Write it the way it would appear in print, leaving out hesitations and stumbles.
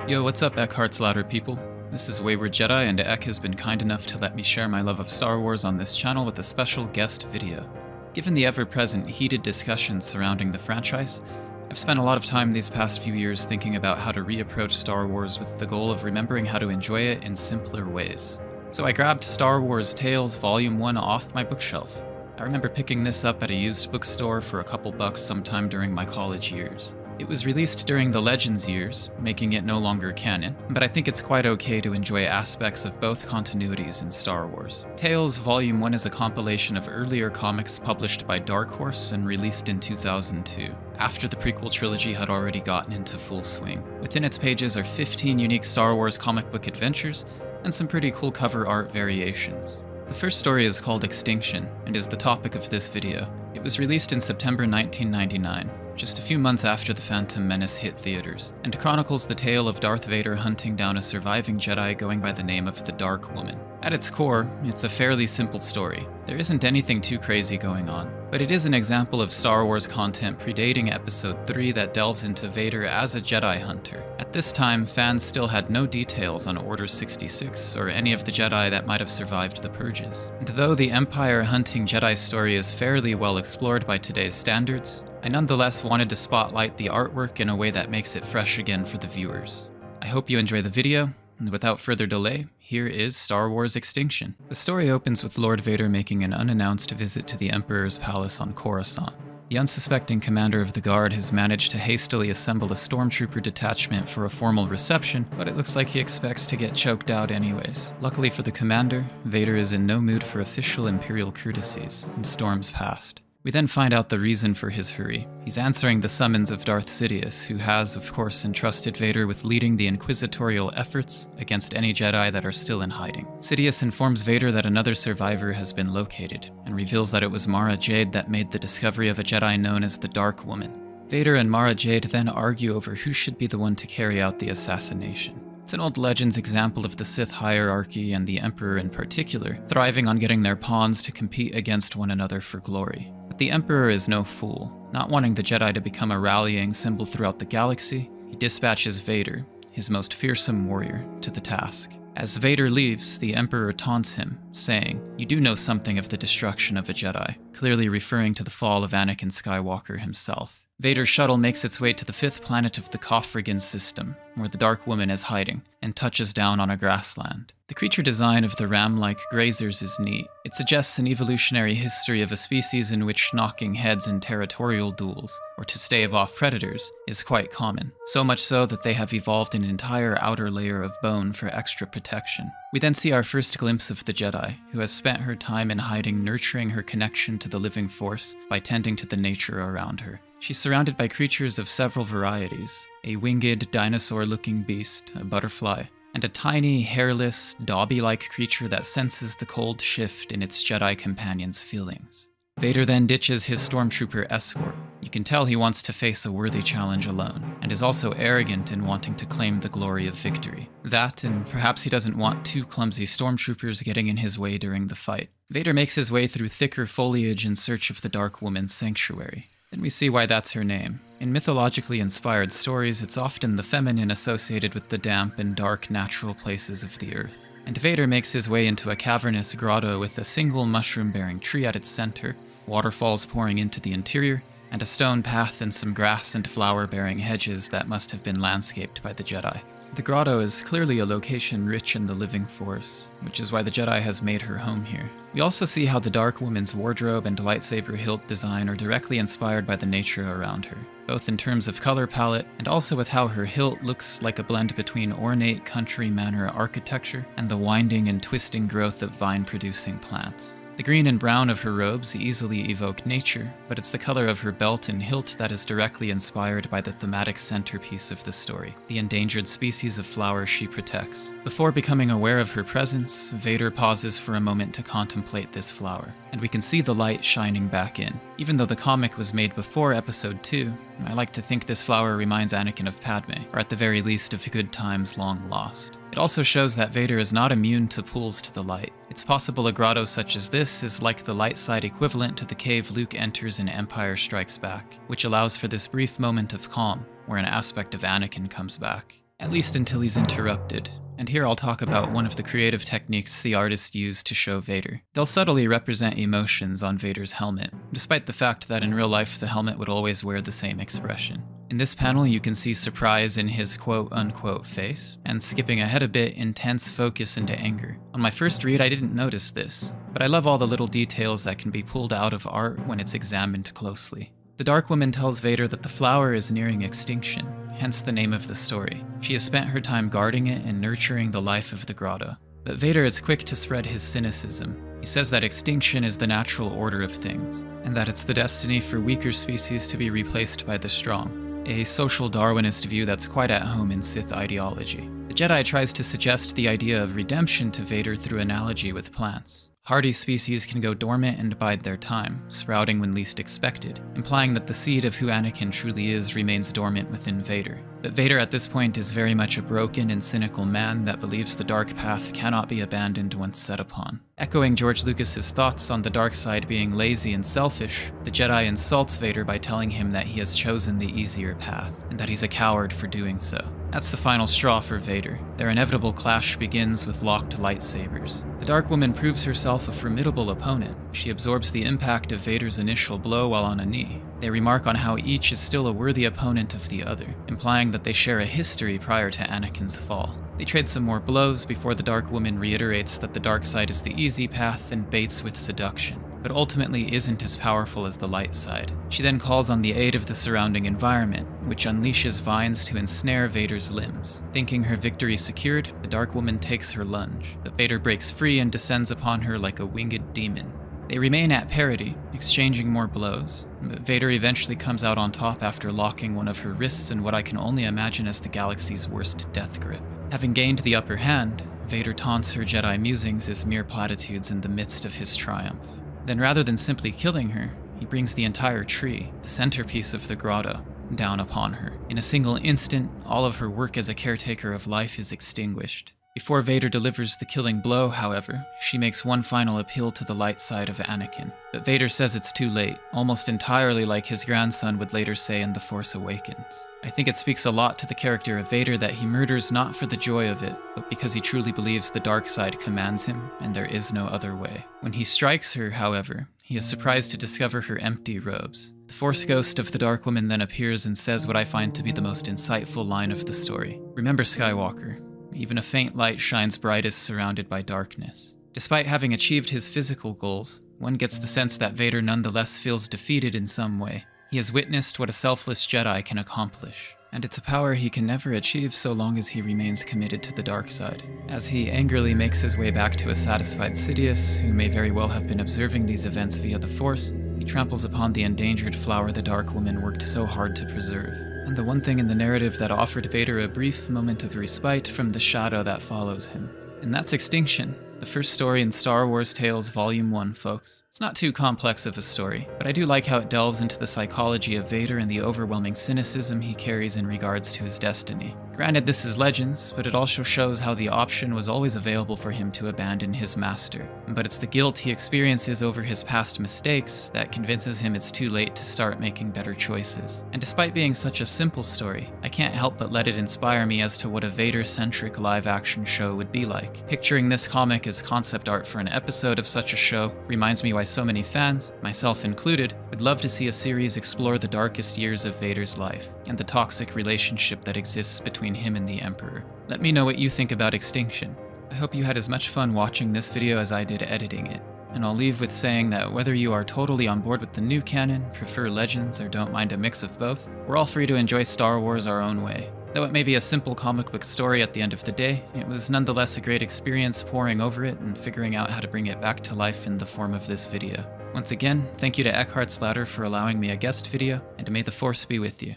Yo, what's up, Eckhart's Ladder people? This is Wayward Jedi, and Eck has been kind enough to let me share my love of Star Wars on this channel with a special guest video. Given the ever-present heated discussions surrounding the franchise, I've spent a lot of time these past few years thinking about how to reapproach Star Wars with the goal of remembering how to enjoy it in simpler ways. So I grabbed Star Wars Tales Volume 1 off my bookshelf. I remember picking this up at a used bookstore for a couple bucks sometime during my college years. It was released during the Legends years, making it no longer canon, but I think it's quite okay to enjoy aspects of both continuities in Star Wars. Tales Volume 1 is a compilation of earlier comics published by Dark Horse and released in 2002, after the prequel trilogy had already gotten into full swing. Within its pages are 15 unique Star Wars comic book adventures, and some pretty cool cover art variations. The first story is called Extinction, and is the topic of this video. It was released in September 1999. Just a few months after The Phantom Menace hit theaters, and chronicles the tale of Darth Vader hunting down a surviving Jedi going by the name of the Dark Woman. At its core, it's a fairly simple story. There isn't anything too crazy going on, but it is an example of Star Wars content predating Episode 3 that delves into Vader as a Jedi hunter. At this time, fans still had no details on Order 66 or any of the Jedi that might have survived the Purges. And though the Empire hunting Jedi story is fairly well explored by today's standards, I nonetheless wanted to spotlight the artwork in a way that makes it fresh again for the viewers. I hope you enjoy the video, and without further delay, here is Star Wars Extinction. The story opens with Lord Vader making an unannounced visit to the Emperor's palace on Coruscant. The unsuspecting commander of the guard has managed to hastily assemble a stormtrooper detachment for a formal reception, but it looks like he expects to get choked out anyways. Luckily for the commander, Vader is in no mood for official Imperial courtesies, and storms past. We then find out the reason for his hurry. He's answering the summons of Darth Sidious, who has, of course, entrusted Vader with leading the inquisitorial efforts against any Jedi that are still in hiding. Sidious informs Vader that another survivor has been located, and reveals that it was Mara Jade that made the discovery of a Jedi known as the Dark Woman. Vader and Mara Jade then argue over who should be the one to carry out the assassination. It's an old Legends example of the Sith hierarchy and the Emperor in particular, thriving on getting their pawns to compete against one another for glory. But the Emperor is no fool. Not wanting the Jedi to become a rallying symbol throughout the galaxy, he dispatches Vader, his most fearsome warrior, to the task. As Vader leaves, the Emperor taunts him, saying, "You do know something of the destruction of a Jedi," clearly referring to the fall of Anakin Skywalker himself. Vader's shuttle makes its way to the fifth planet of the Kofragan system, where the Dark Woman is hiding, and touches down on a grassland. The creature design of the ram-like grazers is neat. It suggests an evolutionary history of a species in which knocking heads in territorial duels, or to stave off predators, is quite common. So much so that they have evolved an entire outer layer of bone for extra protection. We then see our first glimpse of the Jedi, who has spent her time in hiding nurturing her connection to the living force by tending to the nature around her. She's surrounded by creatures of several varieties, a winged, dinosaur-looking beast, a butterfly, and a tiny, hairless, Dobby-like creature that senses the cold shift in its Jedi companion's feelings. Vader then ditches his stormtrooper escort. You can tell he wants to face a worthy challenge alone, and is also arrogant in wanting to claim the glory of victory. That, and perhaps he doesn't want two clumsy stormtroopers getting in his way during the fight. Vader makes his way through thicker foliage in search of the Dark Woman's sanctuary. Then we see why that's her name. In mythologically inspired stories, it's often the feminine associated with the damp and dark natural places of the earth. And Vader makes his way into a cavernous grotto with a single mushroom-bearing tree at its center, waterfalls pouring into the interior, and a stone path and some grass and flower-bearing hedges that must have been landscaped by the Jedi. The grotto is clearly a location rich in the living force, which is why the Jedi has made her home here. We also see how the Dark Woman's wardrobe and lightsaber hilt design are directly inspired by the nature around her, both in terms of color palette and also with how her hilt looks like a blend between ornate country manor architecture and the winding and twisting growth of vine-producing plants. The green and brown of her robes easily evoke nature, but it's the color of her belt and hilt that is directly inspired by the thematic centerpiece of the story, the endangered species of flowers she protects. Before becoming aware of her presence, Vader pauses for a moment to contemplate this flower, and we can see the light shining back in. Even though the comic was made before Episode 2, I like to think this flower reminds Anakin of Padme, or at the very least of good times long lost. It also shows that Vader is not immune to pulls to the light. It's possible a grotto such as this is like the light side equivalent to the cave Luke enters in Empire Strikes Back, which allows for this brief moment of calm, where an aspect of Anakin comes back. At least until he's interrupted. And here I'll talk about one of the creative techniques the artist used to show Vader. They'll subtly represent emotions on Vader's helmet, despite the fact that in real life the helmet would always wear the same expression. In this panel you can see surprise in his quote-unquote face, and skipping ahead a bit, intense focus into anger. On my first read I didn't notice this, but I love all the little details that can be pulled out of art when it's examined closely. The Dark Woman tells Vader that the flower is nearing extinction, hence the name of the story. She has spent her time guarding it and nurturing the life of the grotto. But Vader is quick to spread his cynicism. He says that extinction is the natural order of things, and that it's the destiny for weaker species to be replaced by the strong. A social Darwinist view that's quite at home in Sith ideology. The Jedi tries to suggest the idea of redemption to Vader through analogy with plants. Hardy species can go dormant and bide their time, sprouting when least expected, implying that the seed of who Anakin truly is remains dormant within Vader. But Vader at this point is very much a broken and cynical man that believes the dark path cannot be abandoned once set upon. Echoing George Lucas's thoughts on the dark side being lazy and selfish, the Jedi insults Vader by telling him that he has chosen the easier path, and that he's a coward for doing so. That's the final straw for Vader. Their inevitable clash begins with locked lightsabers. The Dark Woman proves herself a formidable opponent. She absorbs the impact of Vader's initial blow while on a knee. They remark on how each is still a worthy opponent of the other, implying that they share a history prior to Anakin's fall. They trade some more blows before the Dark Woman reiterates that the dark side is the easy path and baits with seduction, but ultimately isn't as powerful as the light side. She then calls on the aid of the surrounding environment, which unleashes vines to ensnare Vader's limbs. Thinking her victory secured, the Dark Woman takes her lunge, but Vader breaks free and descends upon her like a winged demon. They remain at parity, exchanging more blows, but Vader eventually comes out on top after locking one of her wrists in what I can only imagine as the galaxy's worst death grip. Having gained the upper hand, Vader taunts her Jedi musings as mere platitudes in the midst of his triumph. Then rather than simply killing her, he brings the entire tree, the centerpiece of the grotto, down upon her. In a single instant, all of her work as a caretaker of life is extinguished. Before Vader delivers the killing blow, however, she makes one final appeal to the light side of Anakin. But Vader says it's too late, almost entirely like his grandson would later say in The Force Awakens. I think it speaks a lot to the character of Vader that he murders not for the joy of it, but because he truly believes the dark side commands him, and there is no other way. When he strikes her, however, he is surprised to discover her empty robes. The Force ghost of the Dark Woman then appears and says what I find to be the most insightful line of the story. Remember, Skywalker, even a faint light shines brightest surrounded by darkness. Despite having achieved his physical goals, one gets the sense that Vader nonetheless feels defeated in some way. He has witnessed what a selfless Jedi can accomplish, and it's a power he can never achieve so long as he remains committed to the dark side. As he angrily makes his way back to a satisfied Sidious, who may very well have been observing these events via the Force, he tramples upon the endangered flower the Dark Woman worked so hard to preserve, and the one thing in the narrative that offered Vader a brief moment of respite from the shadow that follows him. And that's Extinction, the first story in Star Wars Tales Volume 1, folks. It's not too complex of a story, but I do like how it delves into the psychology of Vader and the overwhelming cynicism he carries in regards to his destiny. Granted, this is Legends, but it also shows how the option was always available for him to abandon his master. But it's the guilt he experiences over his past mistakes that convinces him it's too late to start making better choices. And despite being such a simple story, I can't help but let it inspire me as to what a Vader-centric live-action show would be like. Picturing this comic as concept art for an episode of such a show reminds me why so many fans, myself included, would love to see a series explore the darkest years of Vader's life, and the toxic relationship that exists between him and the Emperor. Let me know what you think about Extinction. I hope you had as much fun watching this video as I did editing it. And I'll leave with saying that whether you are totally on board with the new canon, prefer Legends, or don't mind a mix of both, we're all free to enjoy Star Wars our own way. Though it may be a simple comic book story at the end of the day, it was nonetheless a great experience poring over it and figuring out how to bring it back to life in the form of this video. Once again, thank you to Eckhart's Ladder for allowing me a guest video, and may the Force be with you.